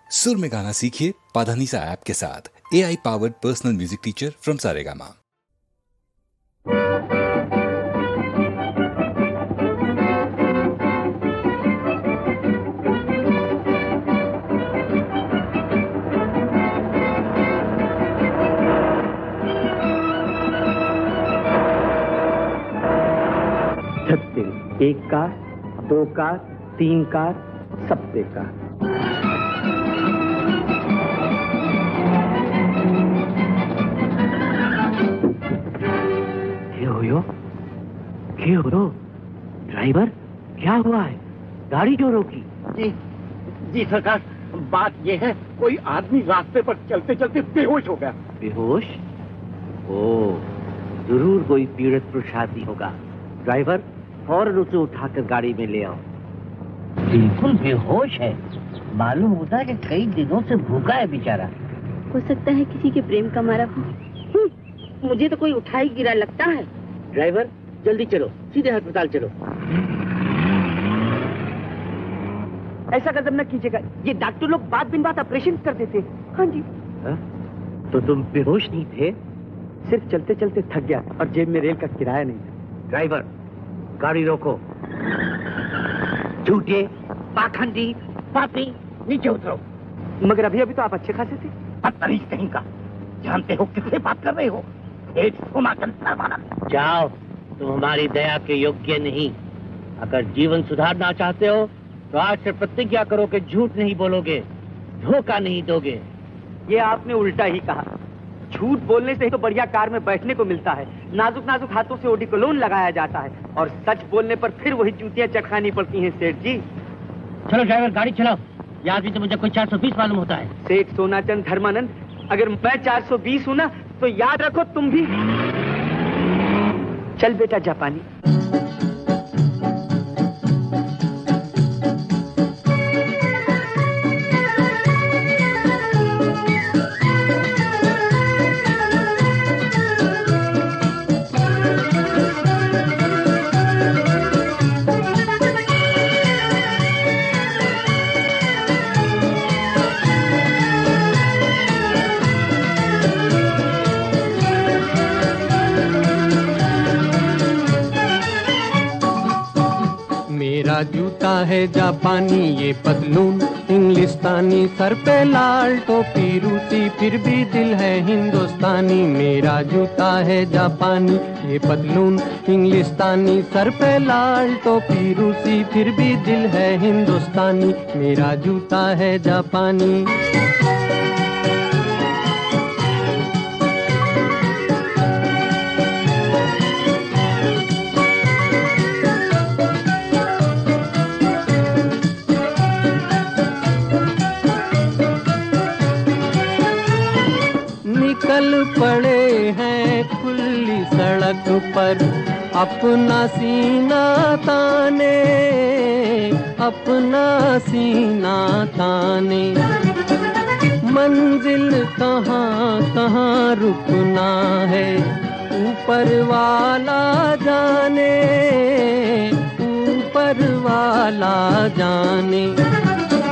सुर में गाना सीखिए पाधानीसा ऐप के साथ। AI powered personal music teacher from Saregama. एक कार, दो कार, तीन कार, सब बेकार। क्या हो? ड्राइवर, क्या हुआ है? गाड़ी क्यों रोकी? जी सरकार, बात यह है, कोई आदमी रास्ते पर चलते चलते बेहोश हो गया। बेहोश? ओह, जरूर कोई पीड़ित पुरुष आदमी होगा। ड्राइवर, फौरन उसे उठाकर गाड़ी में ले आओ। बिल्कुल बेहोश है, मालूम होता है कि कई दिनों से भूखा है बेचारा। हो सकता है किसी के प्रेम का मारा हो। मुझे तो कोई उठाई गिरा लगता है। ड्राइवर, जल्दी चलो, सीधे अस्पताल चलो। ऐसा कदम न कीजिएगा, ये डॉक्टर लोग बात बिन बात ऑपरेशन कर देते। हाँ जी। तो तुम बेहोश नहीं थे? सिर्फ चलते चलते थक गया और जेब में रेल का किराया नहीं था। ड्राइवर, गाड़ी रोको। झूठे, पाखंडी, पापी, नीचे उतरो। मगर अभी अभी तो आप अच्छे खासे थे। बदतमीज कहीं का, जानते हो किससे बात कर रहे हो? एक सोनाचंद सरवाना। जाओ, तुम हमारी दया के योग्य नहीं। अगर जीवन सुधारना चाहते हो तो आज से प्रतिज्ञा करो कि झूठ नहीं बोलोगे, धोखा नहीं दोगे। ये आपने उल्टा ही कहा। झूठ बोलने से ही तो बढ़िया कार में बैठने को मिलता है, नाजुक नाजुक हाथों से ओडिकोलोन लगाया जाता है, और सच बोलने पर फिर वही जूतियां चखानी पड़ती हैं सेठ जी। चलो ड्राइवर, गाड़ी चलाओ। याद भी तो मुझे कोई 420 मालूम होता है। सेठ सोनाचंद धर्मानंद, अगर मैं 420 हूं ना तो याद रखो तुम भी। चल बेटा जापानी। मेरा जूता है जापानी, ये पतलून इंग्लिस्तानी, सर पे लाल टोपी रूसी, फिर भी दिल है हिंदुस्तानी। मेरा जूता है जापानी, ये पतलून इंग्लिस्तानी, सर पे लाल टोपी रूसी, फिर भी दिल है हिंदुस्तानी। मेरा जूता है जापानी। निकल पड़े हैं खुली सड़क पर, अपना सीना ताने, अपना सीना ताने। मंजिल कहाँ कहाँ रुकना है, ऊपर वाला जाने, ऊपर वाला जाने।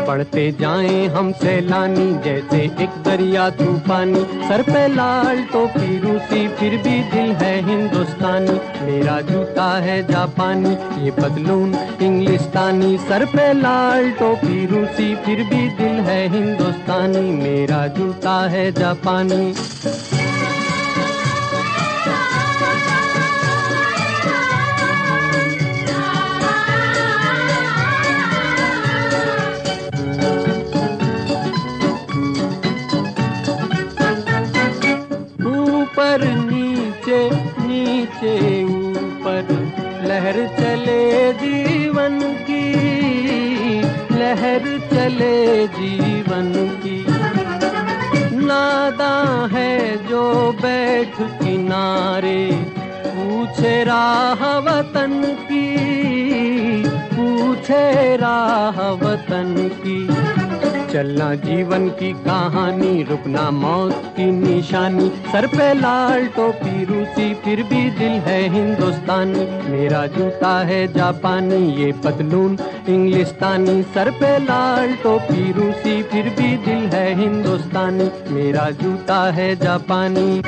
पढ़ते जाएं हम सैलानी, जैसे एक दरिया तूफानी, सर पे लाल टोपी रूसी, फिर भी दिल है हिंदुस्तानी। मेरा जूता है जापानी, ये पतलून इंग्लिस्तानी, सर पे लाल टोपी रूसी, फिर भी दिल है हिंदुस्तानी। मेरा जूता है जापानी। ऊपर नीचे, नीचे ऊपर, लहर चले जीवन की, लहर चले जीवन की। नादां है जो बैठ किनारे, पूछे राह वतन की, पूछे राह वतन की। चलना जीवन की कहानी, रुकना मौत की निशानी। सर पे लाल टोपी रूसी, फिर भी दिल है हिंदुस्तानी। मेरा जूता है जापानी, ये पतलून इंग्लिस्तानी। सर पे लाल टोपी रूसी, फिर भी दिल है हिंदुस्तानी। मेरा जूता है जापानी।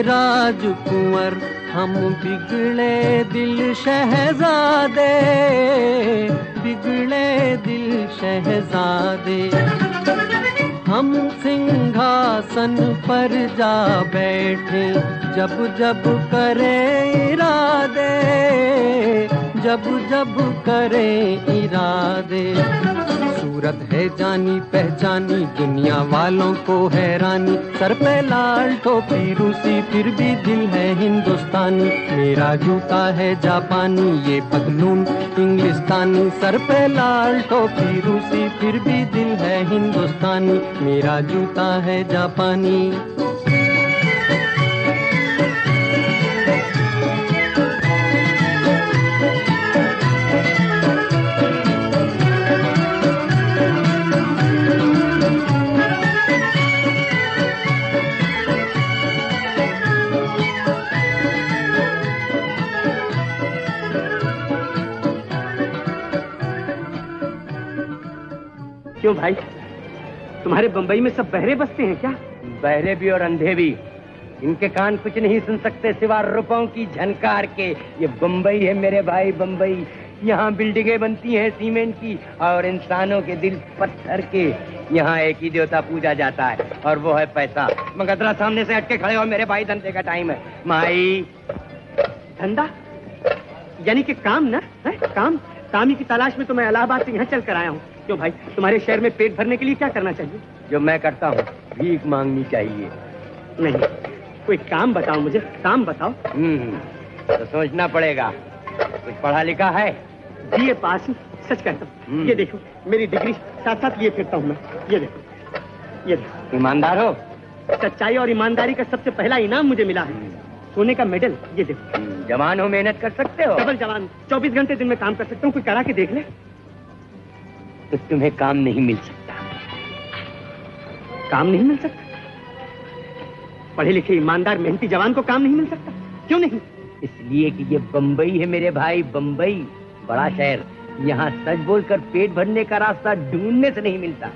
राजकुंवर हम बिगड़े दिल शहजादे, बिगड़े दिल शहजादे। हम सिंहासन पर जा बैठे जब जब करे इरादे, जब जब करे इरादे। सूरत है जानी पहचानी, दुनिया वालों को हैरानी। सर पे लाल टोपी रूसी, फिर भी दिल है हिंदुस्तानी। मेरा जूता है जापानी, ये पतलून इंग्लिस्तानी। सर पे लाल टोपी रूसी, फिर भी दिल है हिंदुस्तानी। मेरा जूता है जापानी। क्यों भाई, तुम्हारे बंबई में सब बहरे बसते हैं क्या? बहरे भी और अंधे भी। इनके कान कुछ नहीं सुन सकते सिवा रुपयों की झनकार के। ये बंबई है मेरे भाई, बंबई। यहाँ बिल्डिंगें बनती हैं सीमेंट की और इंसानों के दिल पत्थर के। यहाँ एक ही देवता पूजा जाता है और वो है पैसा। मगर जरा सामने से हट के खड़े हो मेरे भाई, धंधे का टाइम है। माई धंधा यानी कि काम ना है? काम ही की तलाश में तो मैं इलाहाबाद से यहाँ चल कर आया हूँ। क्यों भाई, तुम्हारे शहर में पेट भरने के लिए क्या करना चाहिए? जो मैं करता हूँ, भीख मांगनी चाहिए। नहीं, कोई काम बताओ मुझे, काम बताओ। तो सोचना पड़ेगा। कुछ पढ़ा लिखा है? बीए पास हूँ, सच कहता हूँ। ये देखो मेरी डिग्री साथ साथ लिए फिरता हूँ मैं। ये देखो, ये देखो। ईमानदार हो? सच्चाई और ईमानदारी का सबसे पहला इनाम मुझे मिला है, सोने का मेडल। ये देखो। जवान हो, मेहनत कर सकते हो? डबल जवान, 24 घंटे दिन में काम कर सकता हूँ। कोई करा के देख ले। तो तुम्हें काम नहीं मिल सकता। काम नहीं मिल सकता? पढ़े लिखे ईमानदार मेहनती जवान को काम नहीं मिल सकता? क्यों नहीं? इसलिए कि ये बंबई है मेरे भाई, बंबई बड़ा शहर। यहाँ सच बोलकर पेट भरने का रास्ता ढूंढने से नहीं मिलता,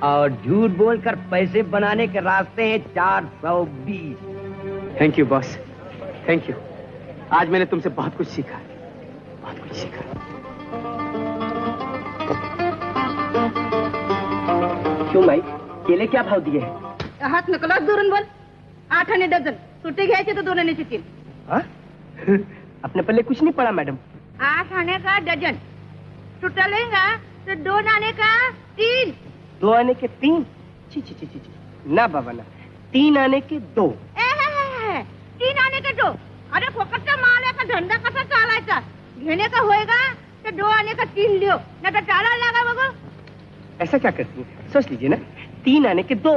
और झूठ बोलकर पैसे बनाने के रास्ते हैं 420। Thank you boss, thank you. आज मैंने तुमसे बहुत कुछ सीखा, बहुत कुछ सीखा। क्यों भाई, केले क्या भाव दिए हैं? हात नकला दुरून बोल। 8 आने डझन, सुट्टे घ्यायचे तो 2 आण्याचे 3। अपने पल्ले कुछ नहीं पड़ा मैडम। 8 आने का डजन, सुट्टा लेगा तो 2 आने का 3। 2 आने के 3? ची ची ची ची ना बाबा ना, 3 आने के 2। 3 आने के 2। अरे फोकटचा माल आहे का, धंदा कसा चालायचा? घेणे का होएगा तो 2 आने का 3 लियो, नहीं तो टाळा लगा बघो। ऐसा क्या करती है, सोच लीजिए ना। 3 आने के 2।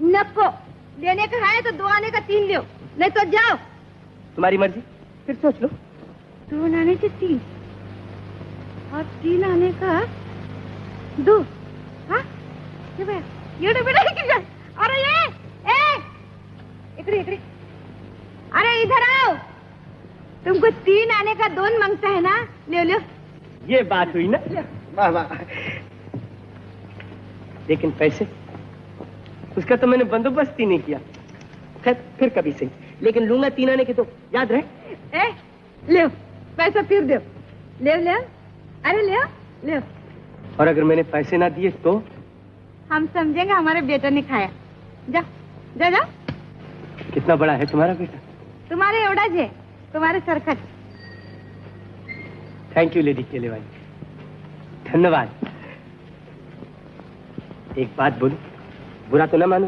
नको, लेने का है तो 2 आने का 3 लियो, नहीं तो जाओ। तुम्हारी मर्जी, फिर सोच लो। 2 आने के 3 और 3 आने का 2। हाँ, ये बे, ये बेटा किधर? अरे ये, इकड़ी। अरे इधर आओ। तुमको 3 आने का 2 मांगता है ना? ले। ये बात हुई ना? वाह वाह। लेकिन पैसे, उसका तो मैंने बंदोबस्त ही नहीं किया। खैर, फिर कभी सही, लेकिन लूंगा 3 आने के 2, याद रहे। ले पैसा फिर दो। ले। अरे ले। और अगर मैंने पैसे ना दिए तो? हम समझेंगे हमारे बेटे ने खाया। जा। कितना बड़ा है तुम्हारा बेटा? तुम्हारे एवढा है, तुम्हारे सरखट। थैंक यू लेडी केले वाली, धन्यवाद। एक बात बोलूं, बुरा तो ना मानो,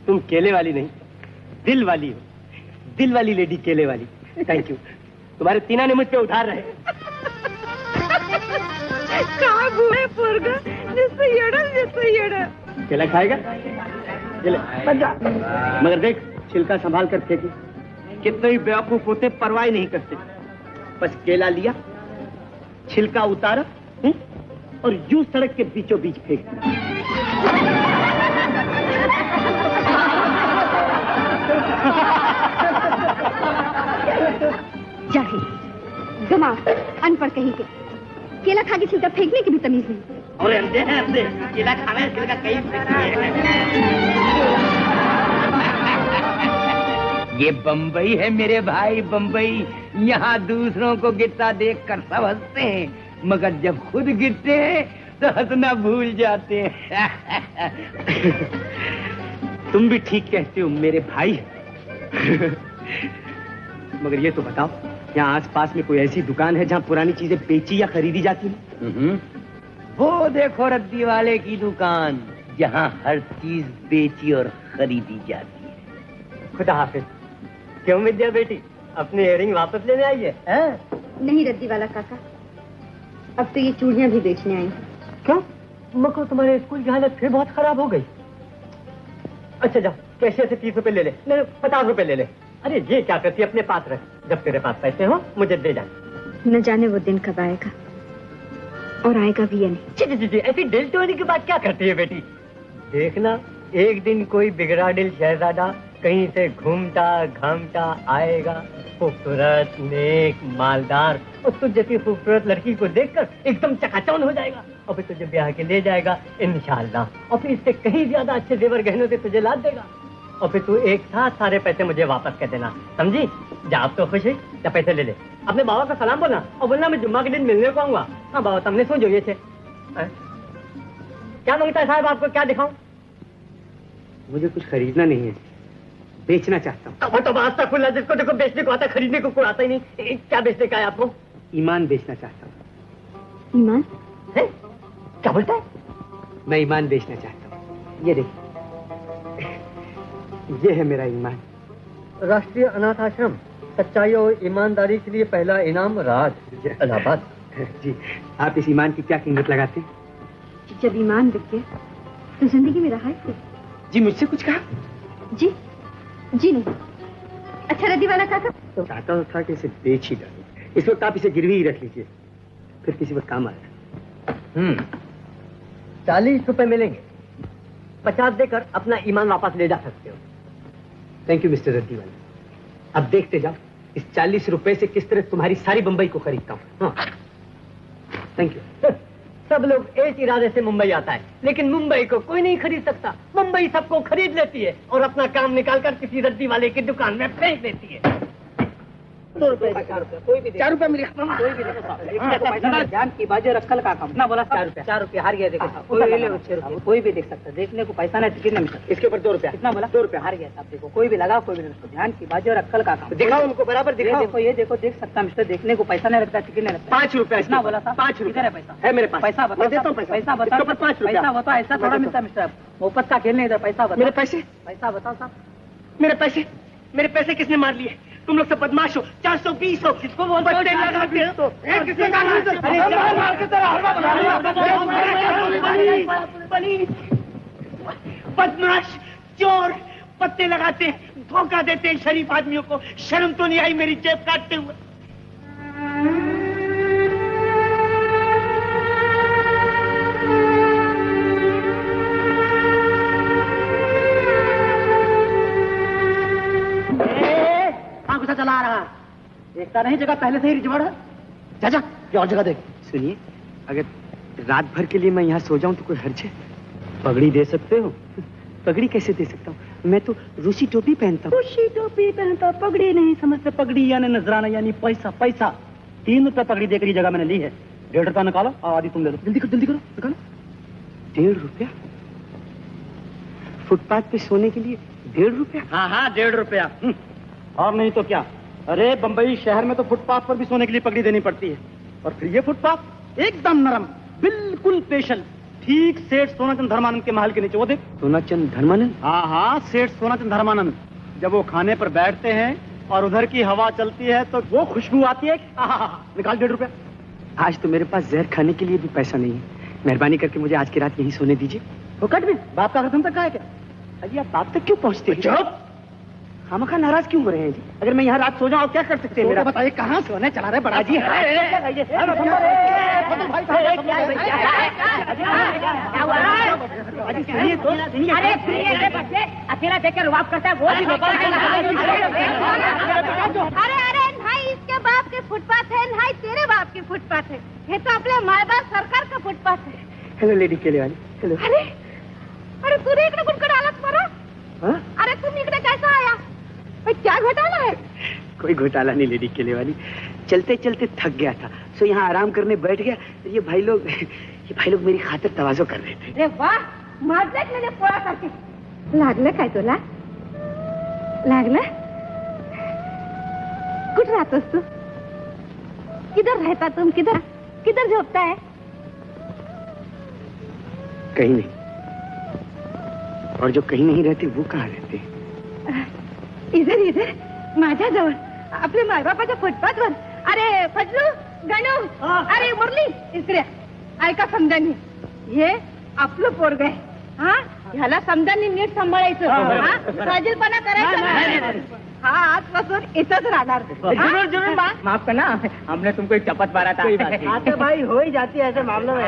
तुम केले वाली नहीं, दिल वाली हो। दिल वाली लेडी केले वाली। Thank you. तुम्हारे 3 आने मुझ पे उधार रहे। केला खाएगा? ये ले, मगर देख छिलका संभाल कर फेंकी। कितने ही बेवकूफ होते परवाह नहीं करते। बस केला लिया, छिलका उतारा और यूं सड़क के बीचों बीच फेंक दिया। जाहिल, गमा, अनपढ़ कहीं के। केला खा के छिलका फेंकने की भी तमीज नहीं। और अंधे हैं अंधे, केला खाना है, छिलका कहीं ये बम्बई है मेरे भाई, बम्बई। यहाँ दूसरों को गिरता देख कर सब हंसते हैं, मगर जब खुद गिरते हैं तो हंसना भूल जाते हैं। तुम भी ठीक कहते हो मेरे भाई। मगर ये तो बताओ, यहाँ आसपास में कोई ऐसी दुकान है जहाँ पुरानी चीजें बेची या खरीदी जाती है? वो देखो रद्दी वाले की दुकान, जहाँ हर चीज बेची और खरीदी जाती है। खुदा हाफिज। क्यों विद्या बेटी, अपनी इयरिंग वापस लेने आई है? नहीं रद्दी वाला काका, अब तो ये चूड़ियां भी बेचने आई हैं। क्यों? मको तुम्हारे स्कूल की हालत फिर बहुत खराब हो गई। अच्छा जाओ, कैसे से 30 रुपए ले ले, नहीं 50 रुपए ले ले। अरे ये क्या करती है, अपने पास रख। जब तेरे पास पैसे हो मुझे दे जाना। न जाने वो दिन कब आएगा, और आएगा भी या नहीं। जी, ऐसी दिल तोड़ने की बात क्या करती है बेटी? देखना, एक दिन कोई बिगड़ा दिल शहजादा कहीं से घूमता घामता आएगा, खूबसूरत, नेक, मालदार, और तुझ जैसी खूबसूरत लड़की को देखकर एकदम चकाचौंध हो जाएगा, और फिर तुझे ब्याह के ले जाएगा इंशाल्लाह, और फिर इससे कहीं ज्यादा अच्छे जेवर गहनों से तुझे लाद देगा, और फिर तू एक साथ सारे पैसे मुझे वापस कर देना, समझी? जा, आप तो खुश है, या पैसे ले ले। अपने बाबा का सलाम बोलना, और बोलना मैं जुम्मा के दिन मिलने को आऊंगा। हाँ बाबा, तुमने सुन जो ये थे। क्या मांगता है साहब, आपको क्या दिखाऊं? मुझे कुछ खरीदना नहीं है, बेचना चाहता हूँ। तो वास्ता खुला, जिसको देखो बेचने को आता, खरीदने को कोई आता ही नहीं। क्या बेचने का है आपको? ईमान बेचना चाहता हूँ। ईमान है? क्या बोलता है? मैं ईमान बेचना चाहता हूँ। ये देखिए, ये है मेरा ईमान। राष्ट्रीय अनाथ आश्रम, सच्चाई और ईमानदारी के लिए पहला इनाम, राज, इलाहाबाद। जी, आप इस ईमान की क्या कीमत लगाते हैं? जब ईमान बिक गया तो जिंदगी में रहा है। जी, मुझसे कुछ कहा? जी जी नहीं। अच्छा रद्दी वाला काका, तो चाहता था कि इसे बेच ही डालूं। इस वक्त आप इसे गिरवी ही रख लीजिए, फिर किसी वक्त काम आएगा। 40 रुपए मिलेंगे, 50 देकर अपना ईमान वापस ले जा सकते हो। थैंक यू मिस्टर रद्दी वाला। अब देखते जाओ इस 40 रुपए से किस तरह तुम्हारी सारी बंबई को खरीदता हूँ। Thank you. सब लोग एक इरादे से मुंबई आता है, लेकिन मुंबई को कोई नहीं खरीद सकता। मुंबई सबको खरीद लेती है और अपना काम निकालकर किसी रद्दी वाले की दुकान में फेंक देती है। 2 रुपए, 4 रुपए मिले। ध्यान की बाजे रखल का काम ना बोला। 4 रुपए, 4 रुपए हार गया। देखो कोई ले 6 रुपए, कोई भी देख सकता है, देखने को पैसा नहीं, टिकट नहीं मिलता। इसके ऊपर 2 रुपया। कितना बोला? 2 रुपए हार गया साहब। देखो कोई भी लगा, कोई भी नहीं। ध्यान की बाजे और अक्कल का काम। दिखाओ उनको, बराबर दिखाओ। देखो, ये देखो, देख सकता मिस्टर, देखने को पैसा नहीं लगता, टिकट नहीं लगता। 5 रुपए। कितना बोला था? 5 रुपए है पैसा है मेरे पास। पैसा बता, देता हूँ पैसा। पैसा बता, इसके ऊपर 5 रुपया। पैसा बता, ऐसा थोड़ा मिलता मिस्टर। मोहब्बत का खेल नहीं, इधर पैसा बता। मेरे पैसे, पैसा बताओ साहब। मेरे पैसे, मेरे पैसे किसने मार लिए? तुम लोग सब बदमाश हो। 420 हो। किसको बोलते हो? बदमाश, चोर, पत्ते लगाते हैं, धोखा देते हैं शरीफ आदमियों को। शर्म तो नहीं आई मेरी जेब काटते हुए? चला रहा देखता नहीं, जगह पहले से ही रिजवड़ है। जा और जगह देख। सुनिए, अगर रात भर के लिए मैं यहाँ सो जाऊं तो कोई हर्ज है? पगड़ी दे सकते हो? पगड़ी कैसे दे सकता हूँ? मैं तो रूसी टोपी पहनता हूँ। रूसी टोपी पहनता, पगड़ी नहीं समझते। पगड़ी यानी नजराना, यानी पैसा। पैसा 3 रुपए पगड़ी देकर ये जगह मैंने ली है। 1.5 रुपया निकालो, आदि तुम ले लो। जल्दी करो, जल्दी करो, निकालो। 1.5 रुपया? फुटपाथ पे सोने के लिए 1.5 रुपया? हाँ 1.5 रुपया। और नहीं तो क्या। अरे बंबई शहर में तो फुटपाथ पर भी सोने के लिए पगड़ी देनी पड़ती है। और फिर ये फुटपाथ एकदम नरम, बिल्कुल स्पेशल, ठीक सेठ सोनाचंद धर्मानंद के महल के नीचे। वो देख, सोनाचंद धर्मानंद? हाँ, सेठ सोनाचंद धर्मानंद। जब वो खाने पर बैठते हैं और उधर की हवा चलती है तो वो खुशबू आती है। निकाल 1.5 रुपया। आज तो मेरे पास जहर खाने के लिए भी पैसा नहीं है। मेहरबानी करके मुझे आज की रात यहीं सोने दीजिए। फुकट में बाप का कसम तक का है क्या? अजी आप बाप तक क्यों पहुंचते हैं? चुप! खामखा नाराज क्यों हो रहे हैं जी? अगर मैं यहाँ रात सो जाऊँ क्या कर सकते हैं? मेरा बताइए कहाँ सोने चला रहे बड़ा जी? अकेला देखकर रुआब करता है वो। अरे अरे भाई इसके बाप के फुटपाथ है भाई, तेरे बाप के फुटपाथ है। ये तो अपने माँ बाप सरकार का फुटपाथ है। हेलो लेडी केले वाली। हेलो। अरे अरे तूने इकडे कुठकडे आलास मारा? हाँ? अरे तुम इकडे कैसा आया? भाई क्या घोटाला है? कोई घोटाला नहीं लेडी केले वाली, चलते चलते थक गया था सो यहाँ आराम करने बैठ गया। ये भाई लोग मेरी खातिर तवाज़ो कर रहे थे। अरे वाह, मारले म्हणजे पोळा सारखे. लागलं काय तुला? लागलं? कुठे राहतोस तू? किधर रहता तुम? किधर झोपता है? कहीं नहीं। और जो कहीं नहीं रहते वो कहाँ रहते? इधर माझ्या जवळ आपल्या मायबापाच्या फुटपाथवर. अरे फजलू, गणू, अरे मुरली, इकडे ऐका समजानी, हे आपलं पोरग आहे. हा, ह्याला समजानी नीट सांभाळायचं. हा, फाजीलपणा करायचा नाही. हा आजपासून इथंच राहणार. जरूर माफ करना, हमने तुमको एक चपत मारा था. तो भाई हो ही जाती है ऐसे मामलों में।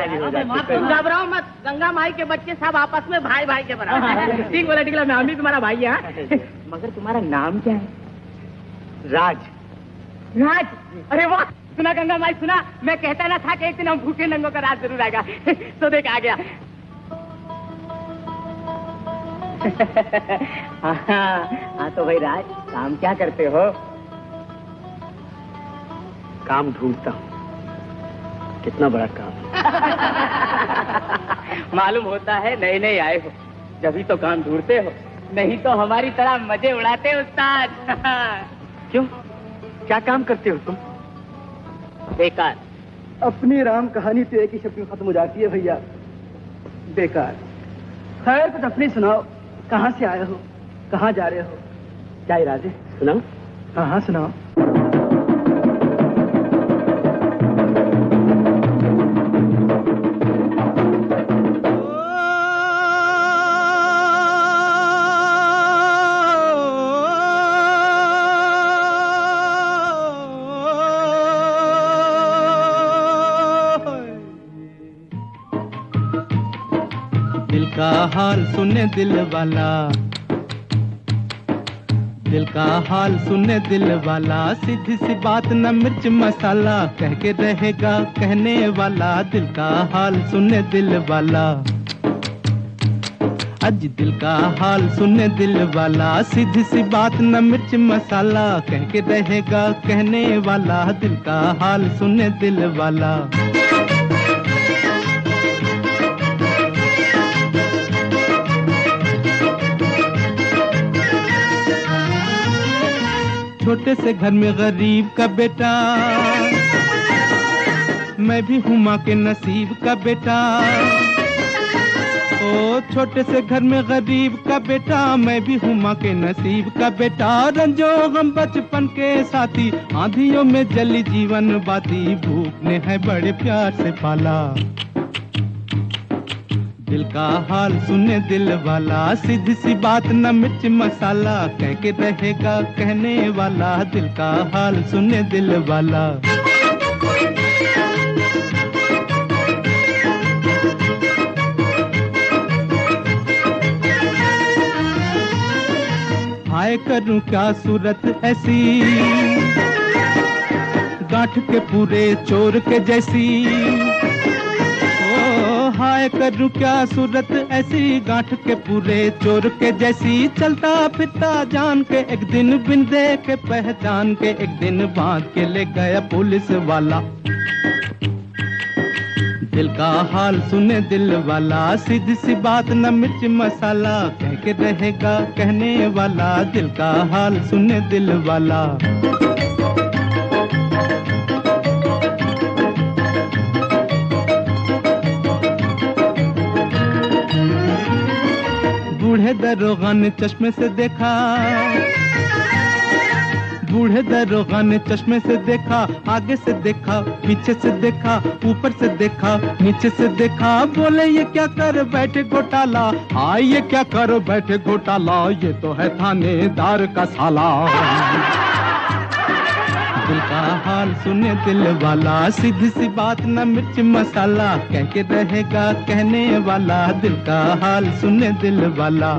घबराओ मत, गंगा माई के बच्चे सब आपस में भाई भाई के बराबर. ठीक बोला, मैं हम भी तुम्हारा भाई है. मगर तुम्हारा नाम क्या है? राज। राज? अरे वाह, सुना गंगा माई, सुना. मैं कहता ना था कि एक दिन हम भूखे नंगों का राज जरूर आएगा. तो देख आ गया. हाँ तो भाई राज, काम क्या करते हो? काम ढूंढता हूँ. कितना बड़ा काम. मालूम होता है नए नए आए हो, जब तो काम ढूंढते हो, नहीं तो हमारी तरह मजे उड़ाते हो उस्ताद. क्यों, क्या काम करते हो तुम? बेकार. अपनी राम कहानी तो एक ही शब्द में खत्म हो जाती है भैया, बेकार. खैर कुछ अपनी सुनाओ, कहाँ से आए हो, कहाँ जा रहे हो, क्या इरादे? सुनाओ. हाँ सुनाओ. दिल का हाल सुने दिल वाला, दिल का हाल सुने दिल वाला, सीधी सी बात न मिर्च मसाला, कह के रहेगा कहने वाला. दिल का हाल सुने दिल वाला, अज दिल का हाल सुने दिल वाला, सीधी सी बात न मिर्च मसाला, कह के रहेगा कहने वाला. दिल का हाल सुने दिल वाला. छोटे से घर में गरीब का बेटा, मैं भी हूँ माँ के नसीब का बेटा. ओ छोटे से घर में गरीब का बेटा, मैं भी हूँ माँ के नसीब का बेटा. रंजो हम बचपन के साथी, आंधियों में जली जीवन बाती, भूख ने है बड़े प्यार से पाला. दिल का हाल सुने दिल वाला, सीधी सी बात न मिर्च मसाला, कह के रहेगा कहने वाला. दिल का हाल सुने दिल वाला. हाय करूं क्या सूरत ऐसी, गांठ के पूरे चोर के जैसी. हाय करूं क्या सूरत ऐसी, गांठ के पूरे चोर के जैसी. चलता फिरता जान के एक दिन, बिन देखे पहचान के एक दिन, बांध के ले गया पुलिस वाला. दिल का हाल सुने दिल वाला, सीधी सी बात न मिर्च मसाला, कह के रहेगा कहने वाला. दिल का हाल सुने दिल वाला. बूढ़े दरोगा ने चश्मे से देखा, बूढ़े दरोगा ने चश्मे से देखा, आगे से देखा, पीछे से देखा, ऊपर से देखा, नीचे से देखा, बोले ये क्या कर बैठे घोटाला, हाँ ये क्या कर बैठे घोटाला, ये तो है थानेदार का साला। दिल का हाल सुने दिल वाला, सीधी सी बात न मिर्च मसाला, कह के रहेगा कहने वाला, दिल का हाल सुने दिल वाला।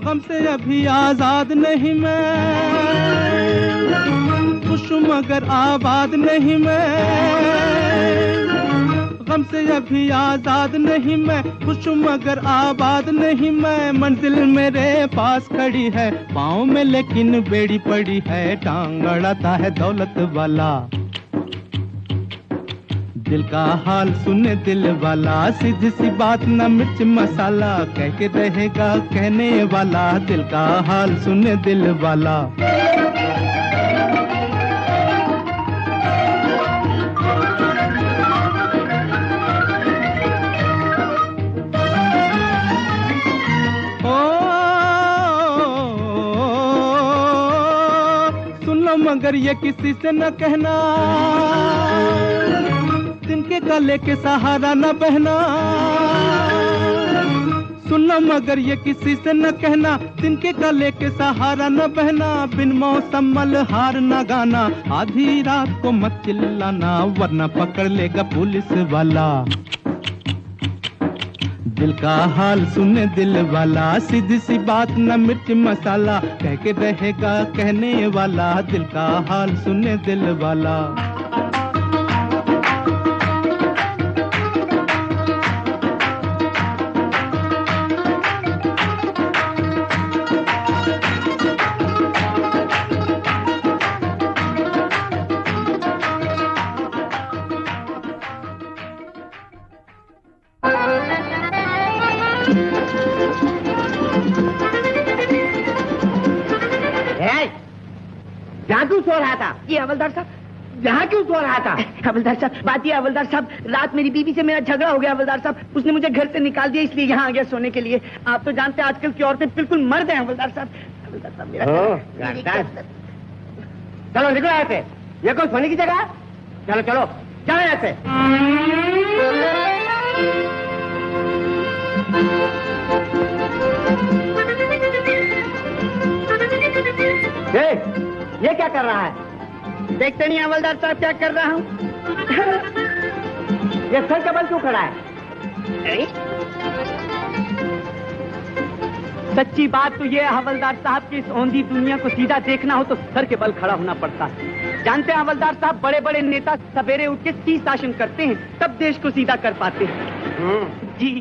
गम से अभी आजाद नहीं मैं, खुश मगर आबाद नहीं मैं, गम से अभी आजाद नहीं मैं, खुश मगर आबाद नहीं मैं, मंजिल मेरे पास खड़ी है, पाँव में लेकिन बेड़ी पड़ी है, टांग अड़ाता है दौलत वाला। दिल का हाल सुने दिल वाला, सीधी सी बात न मिर्च मसाला, कह के रहेगा कहने वाला, दिल का हाल सुने दिल वाला। सुन लो मगर ये किसी से न कहना, तिनके गले के सहारा न बहना। सुन लो मगर ये किसी से न कहना, तिनके गले के सहारा न बहना, बिन मौसम मलहार न गाना, आधी रात को मत चिल्लाना, वरना पकड़ लेगा पुलिस वाला। दिल का हाल सुने दिल वाला, सीधी सी बात न मिर्च मसाला, कह के रहेगा कहने वाला, दिल का हाल सुने दिल वाला। जहाँ क्यों सो रहा था? ये हवलदार साहब, यहाँ क्यों सो रहा था? हवलदार साहब, बात ये हवलदार साहब, रात मेरी बीवी से मेरा झगड़ा हो गया हवलदार साहब, उसने मुझे घर से निकाल दिया, इसलिए यहाँ आ गया सोने के लिए। आप तो जानते हैं आजकल की औरतें बिल्कुल मर्द हैं हवलदार साहब। हवलदार साहब मेरा चलो निकलो यहाँ से, ये कोई सोने की जगह? चलो चलो चलो यहाँ से। ये क्या कर रहा है? देखते नहीं हवलदार साहब क्या कर रहा हूँ? ये सर का बल क्यों खड़ा है? सच्ची बात तो ये है हवलदार साहब की, इस औंधी दुनिया को सीधा देखना हो तो सर के बल खड़ा होना पड़ता है। जानते हैं हवलदार साहब, बड़े बड़े नेता सवेरे उठ के शीर्षासन करते हैं, तब देश को सीधा कर पाते हैं। जी